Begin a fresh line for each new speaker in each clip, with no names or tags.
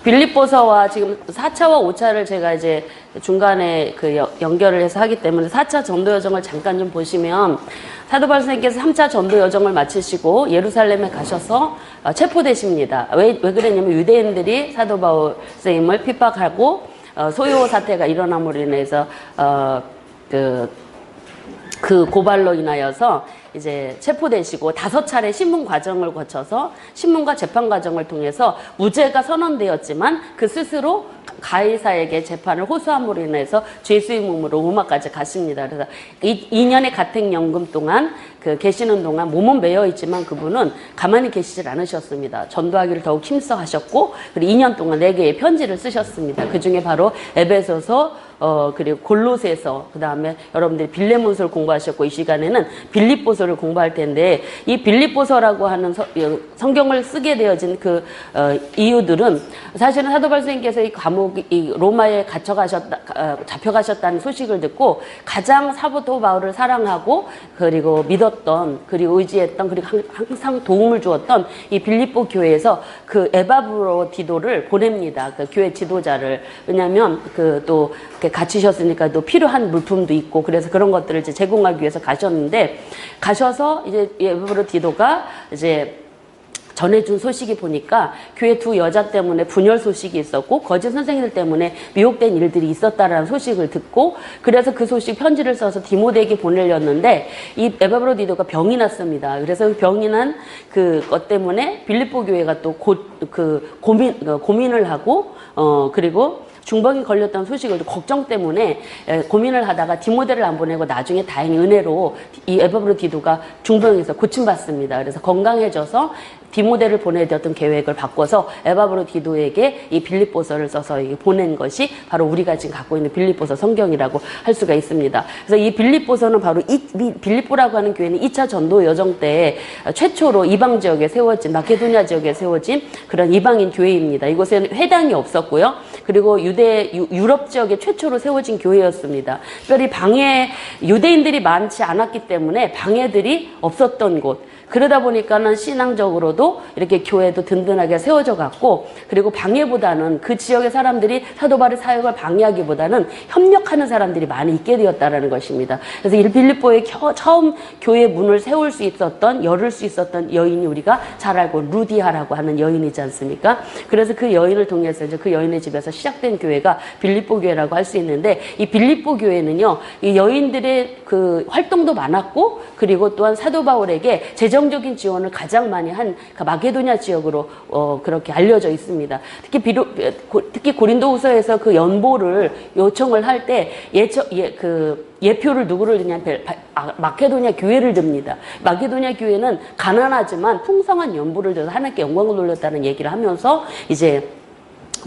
빌립보서와 지금 4차와 5차를 제가 이제 중간에 그 연결을 해서 하기 때문에 4차 전도 여정을 잠깐 좀 보시면 사도 바울 선생님께서 3차 전도 여정을 마치시고 예루살렘에 가셔서 체포되십니다. 왜 그랬냐면 유대인들이 사도 바울 선생님을 핍박하고 소요 사태가 일어남으로 인해서 그 고발로 인하여서 이제 체포되시고 5차례 신문 과정을 거쳐서 신문과 재판 과정을 통해서 무죄가 선언되었지만 그 스스로 가이사에게 재판을 호소함으로 인해서 죄수임으로 로마까지 갔습니다. 그래서 2년의 가택연금 동안 계시는 동안 몸은 매여 있지만 그분은 가만히 계시질 않으셨습니다. 전도하기를 더욱 힘써 하셨고 그리고 2년 동안 4개의 편지를 쓰셨습니다. 그 중에 바로 에베소서 그리고 골로새서, 그 다음에 여러분들이 빌레몬서를 공부하셨고 이 시간에는 빌립보서를 공부할 텐데 이 빌립보서라고 하는 성경을 쓰게 되어진 이유들은 사실은 사도 바울 선생님께서 이 로마에 잡혀가셨다는 소식을 듣고 가장 사도 바울을 사랑하고 그리고 믿었던 그리고 의지했던 그리고 항상 도움을 주었던 이 빌립보 교회에서 그 에바브로디도를 보냅니다. 그 교회 지도자를. 왜냐하면 또 갇히셨으니까 또 필요한 물품도 있고 그래서 그런 것들을 이제 제공하기 위해서 가셨는데 가셔서 이제 에바브로디도가 이제 전해준 소식이 보니까 교회 2 여자 때문에 분열 소식이 있었고 거짓 선생님들 때문에 미혹된 일들이 있었다라는 소식을 듣고 그래서 그 소식 편지를 써서 디모데에게 보내려는데 이 에바브로디도가 병이 났습니다. 그래서 병이 난 그것 때문에 빌립보 교회가 또 고민을 하고 그리고 중병이 걸렸다는 소식을 걱정 때문에 고민을 하다가 디모데를 안 보내고 나중에 다행히 은혜로 이 에바브로디도가 중병에서 고침받습니다. 그래서 건강해져서 디모데를 보내드렸던 계획을 바꿔서 에바브로디도에게 이 빌립보서를 써서 보낸 것이 바로 우리가 지금 갖고 있는 빌립보서 성경이라고 할 수가 있습니다. 그래서 이 빌립보서는 바로 빌립보라고 하는 교회는 2차 전도 여정 때 최초로 이방 지역에 세워진 마케도니아 지역에 세워진 그런 이방인 교회입니다. 이곳에는 회당이 없었고요. 그리고 유럽 지역에 최초로 세워진 교회였습니다. 특별히 유대인들이 많지 않았기 때문에 방해들이 없었던 곳. 그러다 보니까는 신앙적으로도 이렇게 교회도 든든하게 세워져 갔고 그리고 방해보다는 그 지역의 사람들이 사도 바울의 사역을 방해하기보다는 협력하는 사람들이 많이 있게 되었다라는 것입니다. 그래서 빌립보에 처음 교회 문을 열을 수 있었던 여인이 우리가 잘 알고 루디아라고 하는 여인이지 않습니까? 그래서 그 여인을 통해서 이제 그 여인의 집에서 시작된 교회가 빌립보 교회라고 할 수 있는데 이 빌립보 교회는요, 이 여인들의 그 활동도 많았고 그리고 또한 사도 바울에게 재정적인 지원을 가장 많이 한 마게도냐 지역으로 그렇게 알려져 있습니다. 특히 고린도후서에서 그 연보를 요청을 할 때 예표를 누구를 드냐면 마케도냐 교회를 듭니다. 마케도냐 교회는 가난하지만 풍성한 연보를 줘서 하나님께 영광을 돌렸다는 얘기를 하면서 이제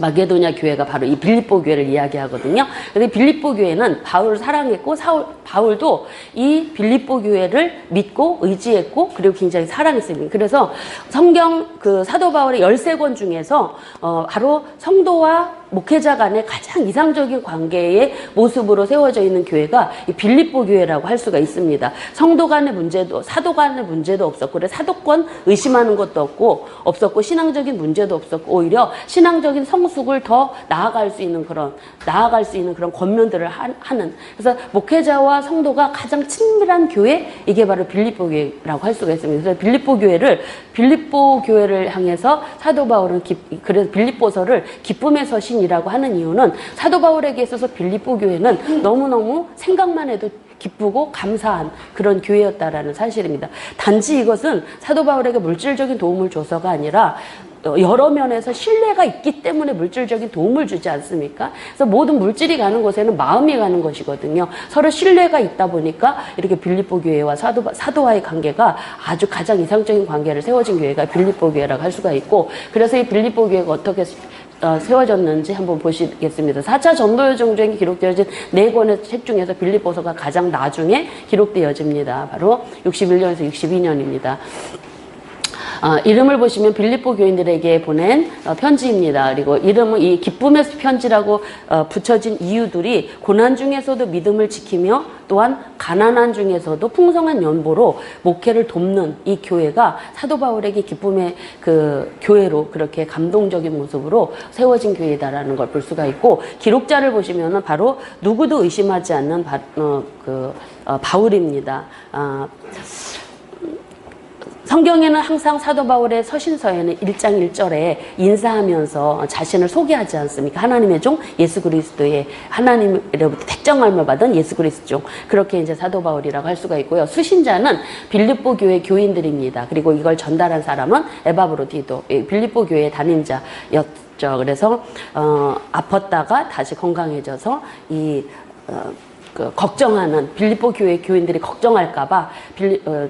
마게도냐 교회가 바로 이 빌립보 교회를 이야기하거든요. 근데 빌립보 교회는 바울을 사랑했고 바울도 이 빌립보 교회를 믿고 의지했고 그리고 굉장히 사랑했습니다. 그래서 성경 사도 바울의 13권 중에서 바로 성도와 목회자 간의 가장 이상적인 관계의 모습으로 세워져 있는 교회가 이 빌립보 교회라고 할 수가 있습니다. 성도 간의 문제도, 사도 간의 문제도 없었고, 그래서 사도권 의심하는 것도 없었고, 신앙적인 문제도 없었고, 오히려 신앙적인 성숙을 더 나아갈 수 있는 그런 권면들을 하는. 그래서 목회자와 성도가 가장 친밀한 교회, 이게 바로 빌립보 교회라고 할 수가 있습니다. 그래서 빌립보 교회를 향해서 사도 바울은 그래서 빌립보서를 기쁨의 서신이라고 하는 이유는 사도 바울에게 있어서 빌립보 교회는 너무너무 생각만 해도 기쁘고 감사한 그런 교회였다라는 사실입니다. 단지 이것은 사도 바울에게 물질적인 도움을 줘서가 아니라 여러 면에서 신뢰가 있기 때문에 물질적인 도움을 주지 않습니까? 그래서 모든 물질이 가는 곳에는 마음이 가는 것이거든요. 서로 신뢰가 있다 보니까 이렇게 빌립보 교회와 사도와의 관계가 아주 가장 이상적인 관계를 세워진 교회가 빌립보 교회라고 할 수가 있고, 그래서 이 빌립보 교회가 어떻게 세워졌는지 한번 보시겠습니다. 4차 전도여정 중에 기록되어진 4권의 책 중에서 빌립보서가 가장 나중에 기록되어집니다. 바로 61년에서 62년입니다. 이름을 보시면 빌립보 교인들에게 보낸 편지입니다. 그리고 이름은 이 기쁨의 편지라고 붙여진 이유들이 고난 중에서도 믿음을 지키며 또한 가난한 중에서도 풍성한 연보로 목회를 돕는 이 교회가 사도 바울에게 기쁨의 그 교회로 그렇게 감동적인 모습으로 세워진 교회다라는 걸 볼 수가 있고, 기록자를 보시면은 바로 누구도 의심하지 않는 바울입니다. 성경에는 항상 사도 바울의 서신서에는 1장 1절에 인사하면서 자신을 소개하지 않습니까? 하나님의 종 예수 그리스도의, 하나님으로부터 택정함을 받은 예수 그리스도 종, 그렇게 이제 사도 바울이라고 할 수가 있고요. 수신자는 빌립보 교회 교인들입니다. 그리고 이걸 전달한 사람은 에바브로디도 빌립보 교회 담임자였죠. 그래서 아팠다가 다시 건강해져서 걱정하는 빌립보 교회 교인들이 걱정할까봐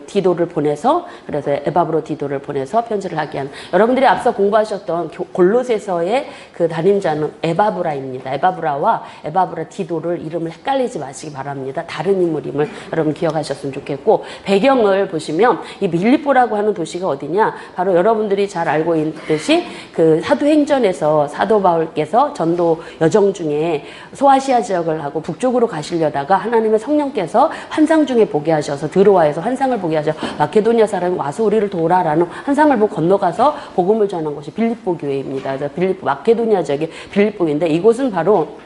디도를 보내서, 그래서 에바브로 디도를 보내서 편지를 하게 한, 여러분들이 앞서 공부하셨던 골로새서의 그 담임자는 에바브라입니다. 에바브라와 에바브라 디도를 이름을 헷갈리지 마시기 바랍니다. 다른 인물임을 여러분 기억하셨으면 좋겠고, 배경을 보시면 이 빌립보라고 하는 도시가 어디냐, 바로 여러분들이 잘 알고 있듯이 그 사도행전에서 사도 바울께서 전도 여정 중에 소아시아 지역을 하고 북쪽으로 가시려다 하나님의 성령께서 환상 중에 보게 하셔서 드로아에서 환상을 보게 하셔서 마케도니아 사람이 와서 우리를 도우라라는 환상을 보고 건너가서 복음을 전한 곳이 빌립보 교회입니다. 그래서 마케도니아 지역의 빌립보인데, 이곳은 바로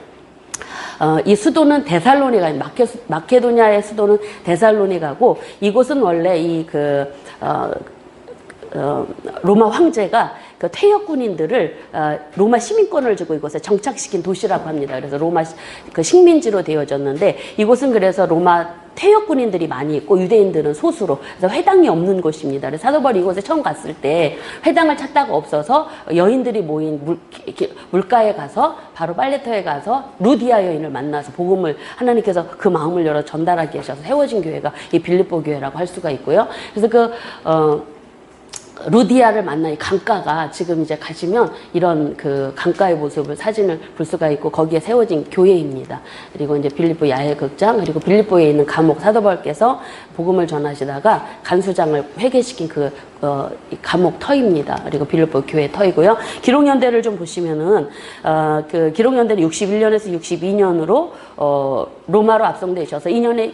이 수도는 데살로니가입니다. 마케도니아의 수도는 데살로니가고, 이곳은 원래 로마 황제가 그 퇴역 군인들을 로마 시민권을 주고 이곳에 정착시킨 도시라고 합니다. 그래서 로마 그 식민지로 되어졌는데, 이곳은 그래서 로마 퇴역 군인들이 많이 있고 유대인들은 소수로, 그래서 회당이 없는 곳입니다. 그래서 사도 바울이 이곳에 처음 갔을 때 회당을 찾다가 없어서 여인들이 모인 물가에 가서, 바로 빨래터에 가서 루디아 여인을 만나서 복음을, 하나님께서 그 마음을 열어 전달하게 하셔서 세워진 교회가 이 빌립보 교회라고 할 수가 있고요. 그래서 루디아를 만나 이 강가가, 지금 이제 가시면 이런 그 강가의 모습을, 사진을 볼 수가 있고, 거기에 세워진 교회입니다. 그리고 이제 빌립보 야외극장, 그리고 빌립보에 있는 감옥, 사도 바울께서 복음을 전하시다가 간수장을 회개시킨 이 감옥 터입니다. 그리고 빌립보 교회 터이고요. 기록연대를 좀 보시면은 그 기록연대는 61년에서 62년으로 로마로 압송돼 있어서 2년의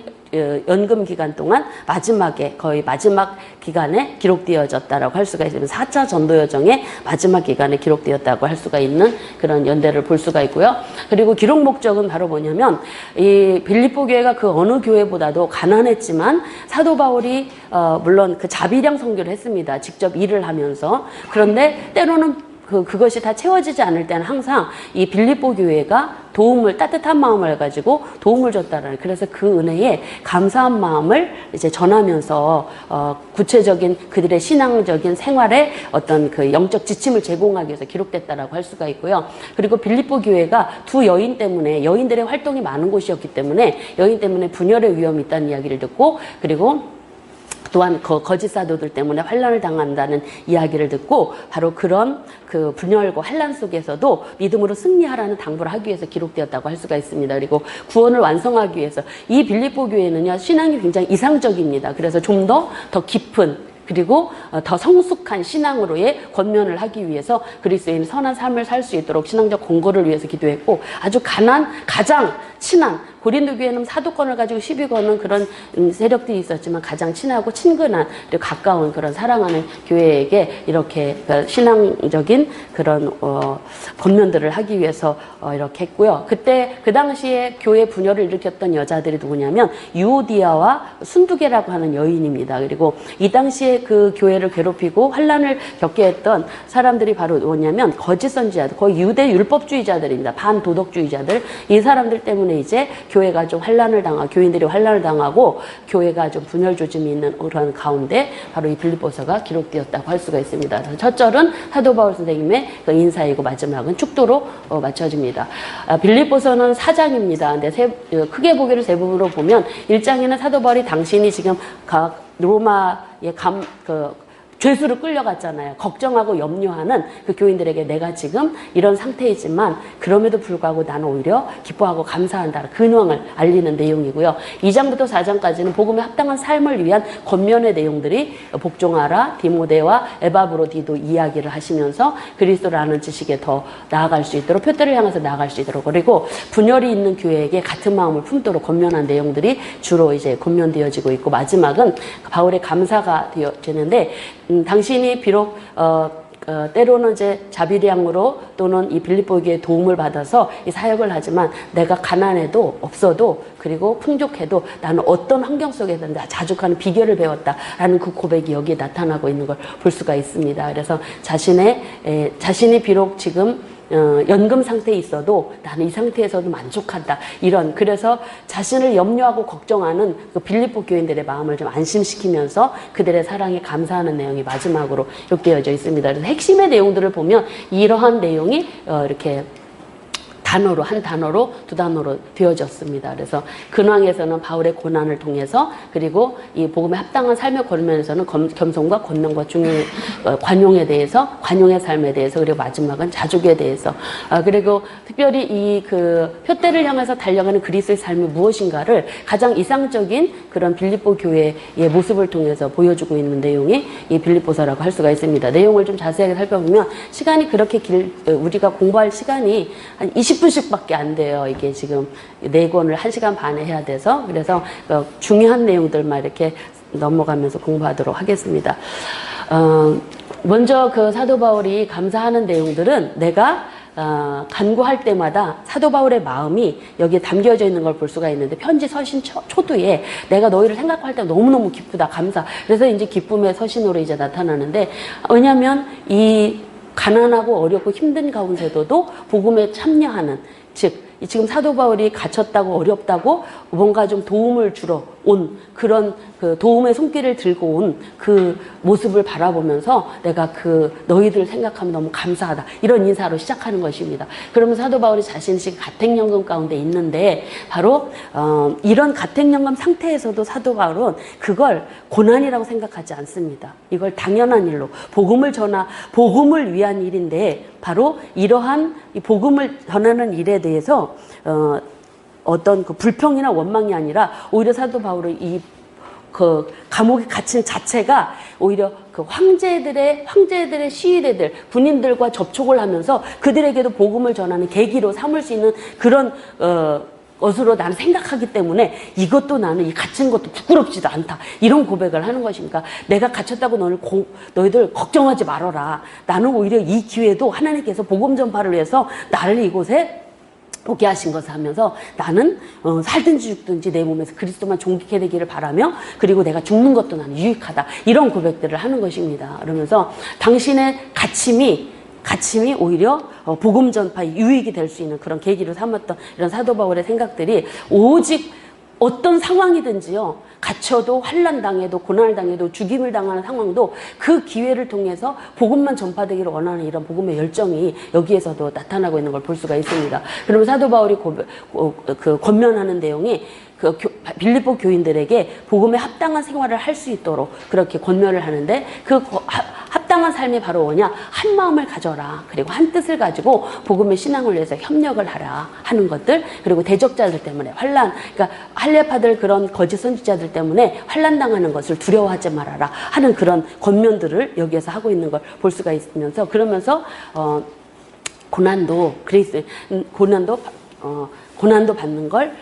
연금 기간 동안 마지막에, 거의 마지막 기간에 기록되어졌다라고 할 수가 있습니다. 4차 전도 여정의 마지막 기간에 기록되었다고 할 수가 있는 그런 연대를 볼 수가 있고요. 그리고 기록 목적은 바로 뭐냐면, 이 빌립보 교회가 그 어느 교회보다도 가난했지만 사도 바울이 물론 그 자비량 선교를 했습니다. 직접 일을 하면서. 그런데 때로는 그것이 다 채워지지 않을 때는 항상 이 빌립보 교회가 따뜻한 마음을 가지고 도움을 줬다라는, 그래서 그 은혜에 감사한 마음을 이제 전하면서 구체적인 그들의 신앙적인 생활에 어떤 그 영적 지침을 제공하기 위해서 기록됐다라고 할 수가 있고요. 그리고 빌립보 교회가 두 여인 때문에, 여인들의 활동이 많은 곳이었기 때문에 여인 때문에 분열의 위험이 있다는 이야기를 듣고, 그리고 또한 거짓 사도들 때문에 환난을 당한다는 이야기를 듣고, 바로 그런 그 분열과 환난 속에서도 믿음으로 승리하라는 당부를 하기 위해서 기록되었다고 할 수가 있습니다. 그리고 구원을 완성하기 위해서 이 빌립보 교회는요, 신앙이 굉장히 이상적입니다. 그래서 좀 더 깊은, 그리고 더 성숙한 신앙으로의 권면을 하기 위해서 그리스도인 선한 삶을 살 수 있도록 신앙적 공고를 위해서 기도했고, 아주 가장 친한, 고린도 교회는 사도권을 가지고 시비 거는 그런 세력들이 있었지만 가장 친하고 친근한, 그리고 가까운 그런 사랑하는 교회에게 이렇게 신앙적인 그런 권면들을 하기 위해서 이렇게 했고요. 그때 그 당시에 교회 분열을 일으켰던 여자들이 누구냐면 유오디아와 순두계라고 하는 여인입니다. 그리고 이 당시에 그 교회를 괴롭히고 환난을 겪게 했던 사람들이 바로 뭐냐면 거짓 선지자들, 거의 유대 율법주의자들입니다. 반도덕주의자들. 이 사람들 때문에 이제 교회가 좀 교인들이 환난을 당하고 교회가 좀 분열 조짐이 있는 그런 가운데 바로 이 빌립보서가 기록되었다고 할 수가 있습니다. 그래서 첫 절은 사도 바울 선생님의 그 인사이고 마지막은 축도로 맞춰집니다. 빌립보서는 4장입니다. 근데 크게 보기를 세 부분으로 보면 1장에는 사도 바울이 당신이 지금 각 로마의 죄수로 끌려갔잖아요. 걱정하고 염려하는 그 교인들에게 내가 지금 이런 상태이지만 그럼에도 불구하고 나는 오히려 기뻐하고 감사한다. 근황을 알리는 내용이고요. 2장부터 4장까지는 복음에 합당한 삶을 위한 권면의 내용들이 복종하라, 디모데와 에바브로디도 이야기를 하시면서 그리스도라는 지식에 더 나아갈 수 있도록 표대를 향해서 나아갈 수 있도록 그리고 분열이 있는 교회에게 같은 마음을 품도록 권면한 내용들이 주로 이제 권면되어지고 있고 마지막은 바울의 감사가 되어지는데 당신이 비록 때로는 이제 자비량으로 또는 이 빌립보에게 도움을 받아서 이 사역을 하지만 내가 가난해도 없어도 그리고 풍족해도 나는 어떤 환경 속에서 자족하는 비결을 배웠다라는 그 고백이 여기에 나타나고 있는 걸 볼 수가 있습니다. 그래서 자신이 비록 지금 연금 상태에 있어도 나는 이 상태에서도 만족한다. 그래서 자신을 염려하고 걱정하는 그 빌립보 교인들의 마음을 좀 안심시키면서 그들의 사랑에 감사하는 내용이 마지막으로 엮여져 있습니다. 그래서 핵심의 내용들을 보면 이러한 내용이 이렇게 한 단어로 두 단어로 되어졌습니다. 그래서 근황에서는 바울의 고난을 통해서 그리고 이 복음에 합당한 삶의 권면에서는 겸손과 권능과 관용에 대해서 관용의 삶에 대해서 그리고 마지막은 자족에 대해서 그리고 특별히 이 그 표대를 향해서 달려가는 그리스도의 삶이 무엇인가를 가장 이상적인 그런 빌립보 교회의 모습을 통해서 보여주고 있는 내용이 이 빌립보서라고 할 수가 있습니다. 내용을 좀 자세하게 살펴보면 시간이 그렇게 우리가 공부할 시간이 한 20분씩밖에 안 돼요. 이게 지금 4권을 1시간 반에 해야 돼서 그래서 중요한 내용들만 이렇게 넘어가면서 공부하도록 하겠습니다. 먼저 그 사도 바울이 감사하는 내용들은 내가 간구할 때마다 사도 바울의 마음이 여기에 담겨져 있는 걸 볼 수가 있는데 편지 서신 초두에 내가 너희를 생각할 때 너무너무 기쁘다 감사 그래서 이제 기쁨의 서신으로 이제 나타나는데 왜냐하면 이 가난하고 어렵고 힘든 가운데서도 복음에 참여하는 즉 지금 사도 바울이 갇혔다고 어렵다고 뭔가 좀 도움을 주러 온 그런 그 도움의 손길을 들고 온 그 모습을 바라보면서 내가 그 너희들 생각하면 너무 감사하다 이런 인사로 시작하는 것입니다. 그러면 사도 바울이 자신이 지금 가택연금 가운데 있는데 바로 이런 가택연금 상태에서도 사도 바울은 그걸 고난이라고 생각하지 않습니다. 이걸 당연한 일로 복음을 위한 일인데 바로 이러한 이 복음을 전하는 일에 대해서 어떤 그 불평이나 원망이 아니라 오히려 사도 바울은 그 감옥에 갇힌 자체가 오히려 그 황제들의 시위대들 군인들과 접촉을 하면서 그들에게도 복음을 전하는 계기로 삼을 수 있는 그런 것으로 나는 생각하기 때문에 이것도 나는 이 갇힌 것도 부끄럽지도 않다. 이런 고백을 하는 것이니까 내가 갇혔다고 너희들 걱정하지 말아라. 나는 오히려 이 기회도 하나님께서 복음 전파를 위해서 나를 이곳에 오게 하신 것을 하면서 나는 살든지 죽든지 내 몸에서 그리스도만 존귀케 되기를 바라며 그리고 내가 죽는 것도 나는 유익하다. 이런 고백들을 하는 것입니다. 그러면서 당신의 갇힘이 오히려 복음 전파의 유익이 될 수 있는 그런 계기로 삼았던 이런 사도 바울의 생각들이 오직 어떤 상황이든지요. 갇혀도 환난 당해도 고난을 당해도 죽임을 당하는 상황도 그 기회를 통해서 복음만 전파되기를 원하는 이런 복음의 열정이 여기에서도 나타나고 있는 걸 볼 수가 있습니다. 그러면 사도 바울이 권면하는 내용이 그 빌립보 교인들에게 복음에 합당한 생활을 할 수 있도록 그렇게 권면을 하는데 그 합당한 삶이 바로 뭐냐? 한 마음을 가져라. 그리고 한 뜻을 가지고 복음의 신앙을 위해서 협력을 하라 하는 것들 그리고 대적자들 때문에 그러니까 할례파들 그런 거짓 선지자들 때문에 환난 당하는 것을 두려워하지 말아라 하는 그런 권면들을 여기에서 하고 있는 걸 볼 수가 있으면서 그러면서 고난도 받는 걸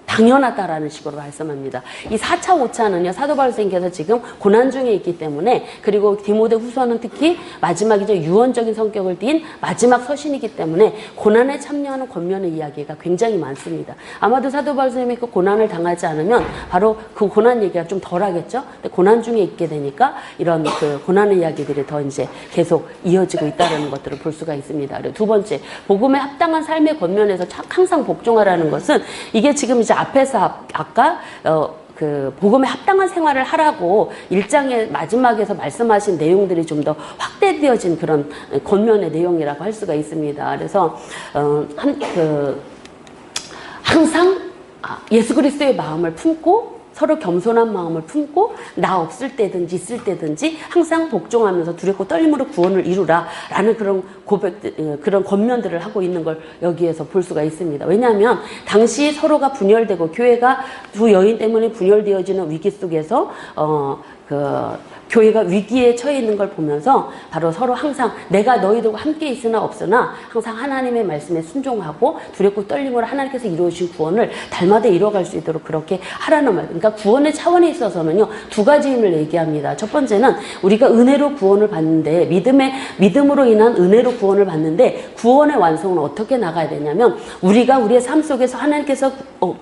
당연하다라는 식으로 말씀합니다. 이 4차, 5차는요, 사도 바울 선생님께서 지금 고난 중에 있기 때문에, 그리고 디모데 후서는 특히 마지막이죠, 유언적인 성격을 띈 마지막 서신이기 때문에 고난에 참여하는 권면의 이야기가 굉장히 많습니다. 아마도 사도 바울 선생님이 그 고난을 당하지 않으면 바로 그 고난 얘기가 좀 덜 하겠죠? 근데 고난 중에 있게 되니까 이런 그 고난의 이야기들이 더 이제 계속 이어지고 있다는 것들을 볼 수가 있습니다. 그리고 두 번째, 복음에 합당한 삶의 권면에서 항상 복종하라는 것은 이게 지금 이제 앞에서 아까 그 복음에 합당한 생활을 하라고 1장의 마지막에서 말씀하신 내용들이 좀 더 확대되어진 그런 권면의 내용이라고 할 수가 있습니다. 그래서 항상 예수 그리스도의 마음을 품고 서로 겸손한 마음을 품고 나 없을 때든지 있을 때든지 항상 복종하면서 두렵고 떨림으로 구원을 이루라 라는 그런 그런 권면들을 하고 있는 걸 여기에서 볼 수가 있습니다. 왜냐하면 당시 서로가 분열되고 교회가 두 여인 때문에 분열되어지는 위기 속에서 교회가 위기에 처해 있는 걸 보면서 바로 서로 항상 내가 너희들과 함께 있으나 없으나 항상 하나님의 말씀에 순종하고 두렵고 떨림으로 하나님께서 이루어주신 구원을 달마다 이뤄갈 수 있도록 그렇게 하라는 말. 그러니까 구원의 차원에 있어서는요, 두 가지 힘을 얘기합니다. 첫 번째는 우리가 은혜로 구원을 받는데 믿음으로 인한 은혜로 구원을 받는데 구원의 완성은 어떻게 나가야 되냐면 우리가 우리의 삶 속에서 하나님께서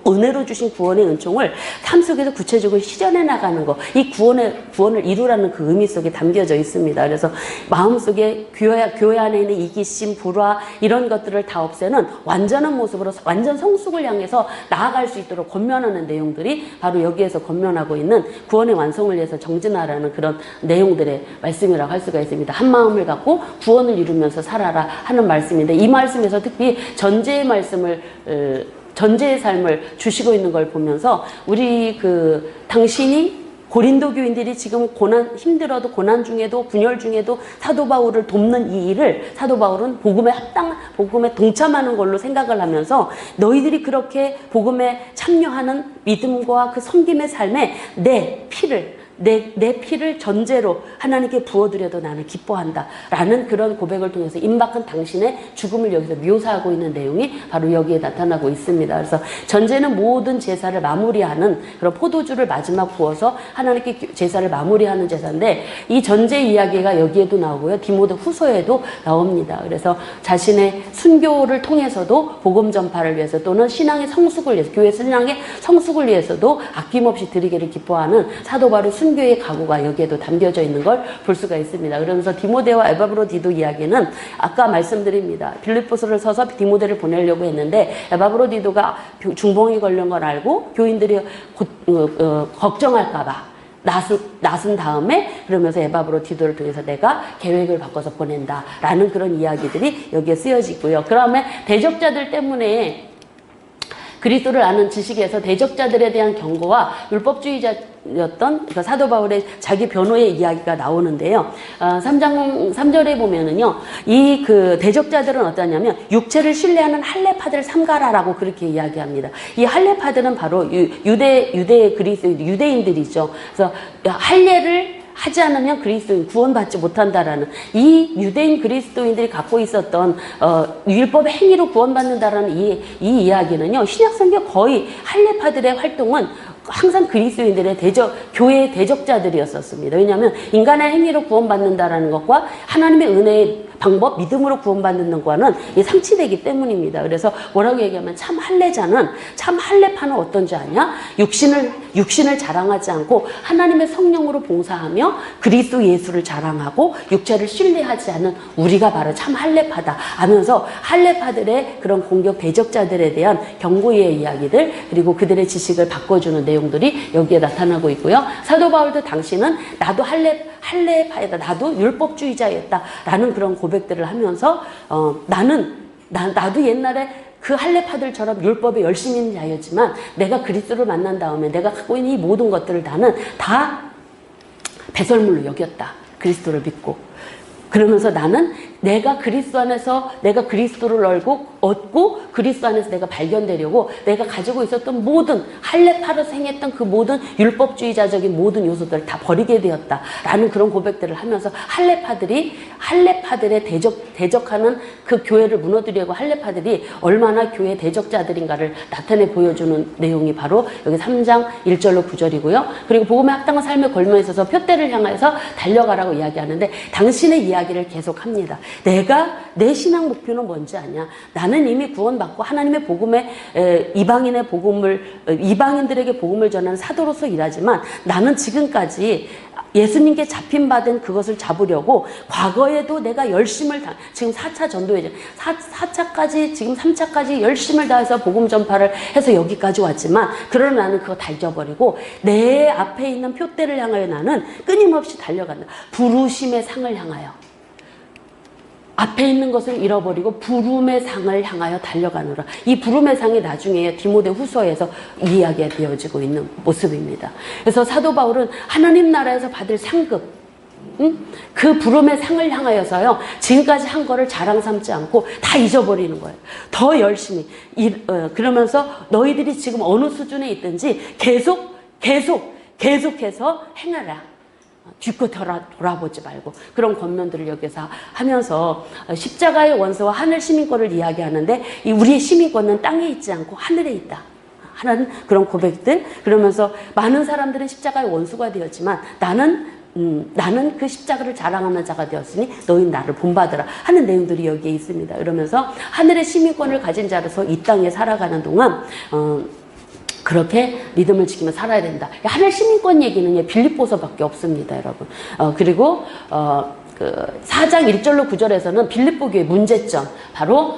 은혜로 주신 구원의 은총을 삶 속에서 구체적으로 실현해 나가는 거. 이 구원을 이루라는 그 의미 속에 담겨져 있습니다. 그래서 마음속에 교회 안에 있는 이기심, 불화 이런 것들을 다 없애는 완전한 모습으로 완전 성숙을 향해서 나아갈 수 있도록 권면하는 내용들이 바로 여기에서 권면하고 있는 구원의 완성을 위해서 정진하라는 그런 내용들의 말씀이라고 할 수가 있습니다. 한 마음을 갖고 구원을 이루면서 살아라 하는 말씀인데 이 말씀에서 특히 전제의 삶을 주시고 있는 걸 보면서 우리 당신이 고린도 교인들이 지금 힘들어도 고난 중에도 분열 중에도 사도 바울을 돕는 이 일을 사도 바울은 복음에 동참하는 걸로 생각을 하면서 너희들이 그렇게 복음에 참여하는 믿음과 그 섬김의 삶에 내 피를 전제로 하나님께 부어드려도 나는 기뻐한다 라는 그런 고백을 통해서 임박한 당신의 죽음을 여기서 묘사하고 있는 내용이 바로 여기에 나타나고 있습니다. 그래서 전제는 모든 제사를 마무리하는 그런 포도주를 마지막 부어서 하나님께 제사를 마무리하는 제사인데 이 전제 이야기가 여기에도 나오고요. 디모데 후서에도 나옵니다. 그래서 자신의 순교를 통해서도 복음 전파를 위해서 또는 신앙의 성숙을 위해서 교회 신앙의 성숙을 위해서도 아낌없이 드리기를 기뻐하는 사도 바울의 순교의 각오가 여기에도 담겨져 있는 걸 볼 수가 있습니다. 그러면서 디모데와 에바브로디도 이야기는 아까 말씀드립니다. 빌립보서를 서서 디모데를 보내려고 했는데 에바브로디도가 중풍이 걸린 걸 알고 교인들이 걱정할까 봐 나선 다음에 그러면서 에바브로디도를 통해서 내가 계획을 바꿔서 보낸다라는 그런 이야기들이 여기에 쓰여지고요. 그 다음에 대적자들 때문에 그리스도를 아는 지식에서 대적자들에 대한 경고와 율법주의자였던 사도 바울의 자기 변호의 이야기가 나오는데요. 3절에 보면은요, 이 대적자들은 어떠냐면 육체를 신뢰하는 할례파들을 삼가라라고 그렇게 이야기합니다. 이 할례파들은 바로 유대인들이죠. 그래서 할례를 하지 않으면 그리스도인 구원받지 못한다라는 이 유대인 그리스도인들이 갖고 있었던 율법의 행위로 구원받는다라는 이 이야기는요. 신약성경 거의 할례파들의 활동은 항상 그리스도인들의 교회의 대적자들이었었습니다. 왜냐하면 인간의 행위로 구원받는다라는 것과 하나님의 은혜의 방법, 믿음으로 구원받는 것과는 상치되기 때문입니다. 그래서 뭐라고 얘기하면 참 할례파는 어떤 자냐? 육신을 자랑하지 않고 하나님의 성령으로 봉사하며 그리스도 예수를 자랑하고 육체를 신뢰하지 않는 우리가 바로 참 할례파다 하면서 할례파들의 그런 공격 대적자들에 대한 경고의 이야기들 그리고 그들의 지식을 바꿔주는 내용들이 여기에 나타나고 있고요. 사도 바울도 당신은 나도 할례파이다. 나도 율법주의자였다라는 그런 고백들을 하면서 나도 옛날에 그 할례파들처럼 율법에 열심히 있는 자였지만 내가 그리스도를 만난 다음에 내가 갖고 있는 이 모든 것들을 나는 다 배설물로 여겼다. 그리스도를 믿고. 그러면서 나는 내가 그리스도 안에서 내가 그리스도를 얻고 그리스도 안에서 내가 발견되려고 내가 가지고 있었던 모든 할례파로서 행했던 그 모든 율법주의자적인 모든 요소들을 다 버리게 되었다라는 그런 고백들을 하면서 할례파들의 대적하는 그 교회를 무너뜨리려고 할례파들이 얼마나 교회 대적자들인가를 나타내 보여주는 내용이 바로 여기 3장 1절로 9절이고요. 그리고 복음에 합당한 삶의 걸머에 있어서 표대를 향해서 달려가라고 이야기하는데 당신의 이야기를 계속합니다. 내 신앙 목표는 뭔지 아냐? 나는 이미 구원받고 하나님의 복음에 이방인들에게 복음을 전하는 사도로서 일하지만 나는 지금까지 예수님께 잡힌받은 그것을 잡으려고 과거에도 내가 지금 4차 전도회죠. 4차까지 지금 3차까지 열심을 다해서 복음 전파를 해서 여기까지 왔지만 그러나 나는 그거 다 잊어버리고 내 앞에 있는 표대를 향하여 나는 끊임없이 달려간다. 부르심의 상을 향하여. 앞에 있는 것을 잃어버리고 부름의 상을 향하여 달려가노라. 이 부름의 상이 나중에 디모데 후서에서 이야기가 되어지고 있는 모습입니다. 그래서 사도 바울은 하나님 나라에서 받을 상급, 그 부름의 상을 향하여서요, 지금까지 한 거를 자랑 삼지 않고 다 잊어버리는 거예요. 더 열심히. 그러면서 너희들이 지금 어느 수준에 있든지 계속해서 행하라. 뒤끝 돌아보지 말고, 그런 권면들을 여기서 하면서 십자가의 원수와 하늘 시민권을 이야기하는데, 이 우리의 시민권은 땅에 있지 않고 하늘에 있다 하는 그런 고백들. 그러면서 많은 사람들은 십자가의 원수가 되었지만 나는 그 십자가를 자랑하는 자가 되었으니 너희는 나를 본받으라 하는 내용들이 여기에 있습니다. 그러면서 하늘의 시민권을 가진 자로서 이 땅에 살아가는 동안 그렇게 믿음을 지키며 살아야 된다. 하늘 시민권 얘기는 빌립보서밖에 없습니다, 여러분. 그리고 그 4장 1절로 9절에서는 빌립보 교회 문제점, 바로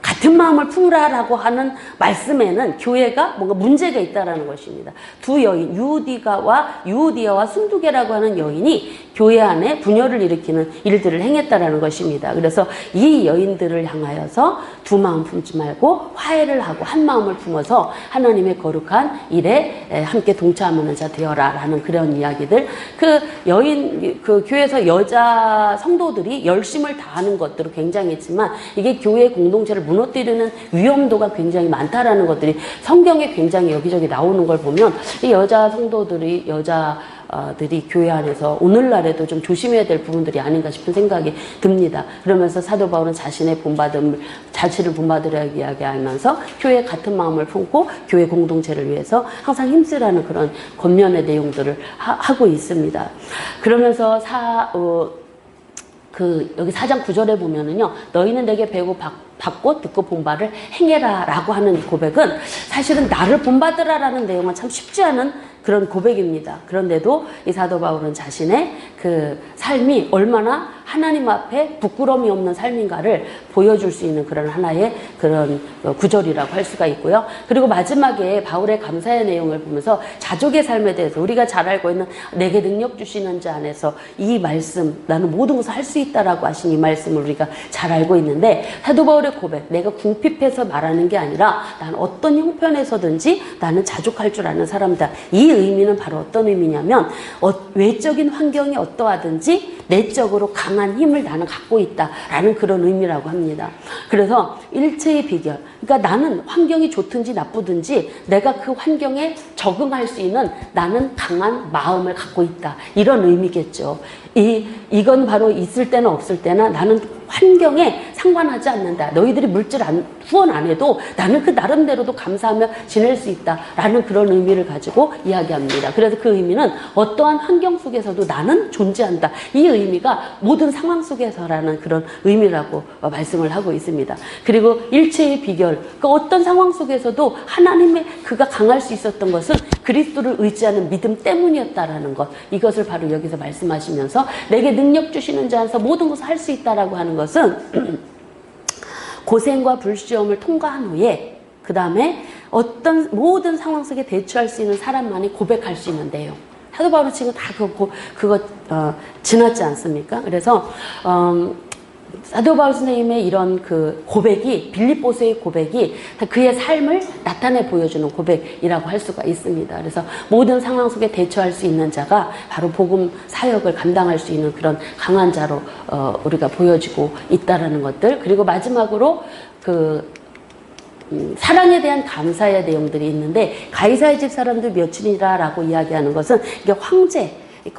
같은 마음을 품으라라고 하는 말씀에는 교회가 뭔가 문제가 있다라는 것입니다. 두 여인, 유우디아와 순두계라고 하는 여인이 교회 안에 분열을 일으키는 일들을 행했다라는 것입니다. 그래서 이 여인들을 향하여서 두 마음 품지 말고 화해를 하고 한 마음을 품어서 하나님의 거룩한 일에 함께 동참하는 자 되어라라는 그런 이야기들. 그 교회에서 여자 성도들이 열심을 다하는 것들은 굉장했지만 이게 교회 공동체를 무너뜨리는 위험도가 굉장히 많다라는 것들이 성경에 굉장히 여기저기 나오는 걸 보면 이 여자 성도들이 교회 안에서 오늘날에도 좀 조심해야 될 부분들이 아닌가 싶은 생각이 듭니다. 그러면서 사도 바울은 자신을 본받으려 이야기하면서 교회 같은 마음을 품고 교회 공동체를 위해서 항상 힘쓰라는 그런 권면의 내용들을 하고 있습니다. 그러면서 여기 4장 9절에 보면은요, 너희는 내게 배우고 받고 듣고 본 바를 행해라 라고 하는 고백은 사실은 나를 본받으라라는 내용은 참 쉽지 않은 그런 고백입니다. 그런데도 이 사도 바울은 자신의 그 삶이 얼마나 하나님 앞에 부끄러움이 없는 삶인가를 보여줄 수 있는 그런 하나의 그런 구절이라고 할 수가 있고요. 그리고 마지막에 바울의 감사의 내용을 보면서 자족의 삶에 대해서 우리가 잘 알고 있는 내게 능력 주시는 자 안에서 이 말씀, 나는 모든 것을 할 수 있다라고 하신 이 말씀을 우리가 잘 알고 있는데, 사도 바울의 고백, 내가 궁핍해서 말하는 게 아니라 나는 어떤 형편에서든지 나는 자족할 줄 아는 사람이다. 이 의미는 바로 어떤 의미냐면 외적인 환경이 어떠하든지 내적으로 강한 힘을 나는 갖고 있다라는 그런 의미라고 합니다. 그래서 일체의 비결, 그러니까 나는 환경이 좋든지 나쁘든지 내가 그 환경에 적응할 수 있는 나는 강한 마음을 갖고 있다, 이런 의미겠죠. 이건 바로 있을 때나 없을 때나 나는 환경에 상관하지 않는다. 너희들이 물질 후원 안 해도 나는 그 나름대로도 감사하며 지낼 수 있다라는 그런 의미를 가지고 이야기합니다. 그래서 그 의미는 어떠한 환경 속에서도 나는 존재한다. 이 의미가 모든 상황 속에서라는 그런 의미라고 말씀을 하고 있습니다. 그리고 일체의 비결, 그 어떤 상황 속에서도 하나님의 그가 강할 수 있었던 것은 그리스도를 의지하는 믿음 때문이었다라는 것, 이것을 바로 여기서 말씀하시면서 내게 능력 주시는 자에서 모든 것을 할 수 있다라고 하는 것은 고생과 불시험을 통과한 후에 그 다음에 어떤 모든 상황 속에 대처할 수 있는 사람만이 고백할 수 있는 내용. 사도 바울은 지금 다 그거 지났지 않습니까? 그래서 사도 바울 선생님의 이런 그 고백이, 빌립보서의 고백이 그의 삶을 나타내 보여주는 고백이라고 할 수가 있습니다. 그래서 모든 상황 속에 대처할 수 있는 자가 바로 복음 사역을 감당할 수 있는 그런 강한 자로 우리가 보여지고 있다라는 것들. 그리고 마지막으로 사랑에 대한 감사의 내용들이 있는데, 가이사의 집 사람들 몇이라고 이야기하는 것은 이게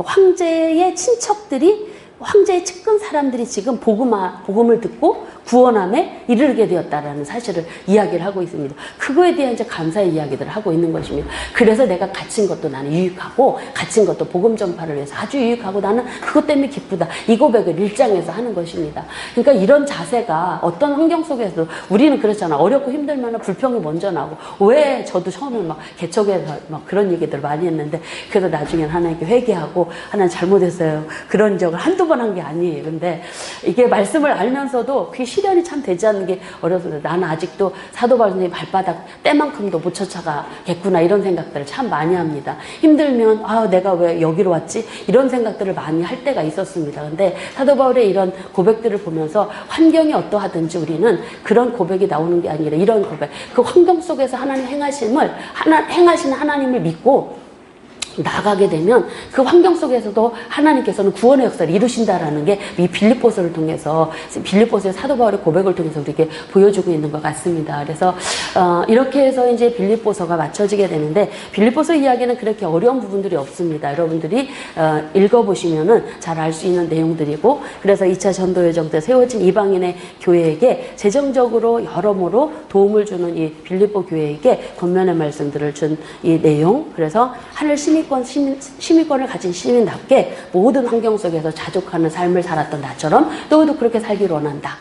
황제의 친척들이, 황제의 측근 사람들이 지금 복음을 듣고 구원함에 이르게 되었다라는 사실을 이야기를 하고 있습니다. 그거에 대한 이제 감사의 이야기들을 하고 있는 것입니다. 그래서 내가 갇힌 것도 나는 유익하고, 갇힌 것도 복음 전파를 위해서 아주 유익하고, 나는 그것 때문에 기쁘다. 이 고백을 1장에서 하는 것입니다. 그러니까 이런 자세가 어떤 환경 속에서도 우리는 그렇잖아. 어렵고 힘들면 불평이 먼저 나고, 왜 저도 처음에 막 개척해서 막 그런 얘기들 많이 했는데, 그래서 나중엔 하나님께 회개하고 하나님 잘못했어요. 그런 적을 한두 번 한 게 아니에요. 근데 이게 말씀을 알면서도 그게 실현이 참 되지 않는 게 어렵습니다. 나는 아직도 사도 바울 선생님 발바닥 때만큼도 못 쫓아가겠구나 이런 생각들을 참 많이 합니다. 힘들면 내가 왜 여기로 왔지? 이런 생각들을 많이 할 때가 있었습니다. 근데 사도 바울의 이런 고백들을 보면서 환경이 어떠하든지 우리는 그런 고백이 나오는 게 아니라 이런 고백, 그 환경 속에서 하나님 행하시는 하나님을 믿고 나가게 되면 그 환경 속에서도 하나님께서는 구원의 역사를 이루신다라는 게 이 빌립보서를 통해서, 빌립보서의 사도 바울의 고백을 통해서 우리에게 보여주고 있는 것 같습니다. 그래서 이렇게 해서 이제 빌립보서가 맞춰지게 되는데, 빌립보서 이야기는 그렇게 어려운 부분들이 없습니다. 여러분들이 읽어보시면은 잘 알 수 있는 내용들이고, 그래서 2차 전도 여정 때 세워진 이방인의 교회에게 재정적으로 여러모로 도움을 주는 이 빌립보 교회에게 권면의 말씀들을 준 이 내용, 그래서 하늘 시민권을 가진 시민답게 모든 환경 속에서 자족하는 삶을 살았던 나처럼 너희도 그렇게 살기를 원한다.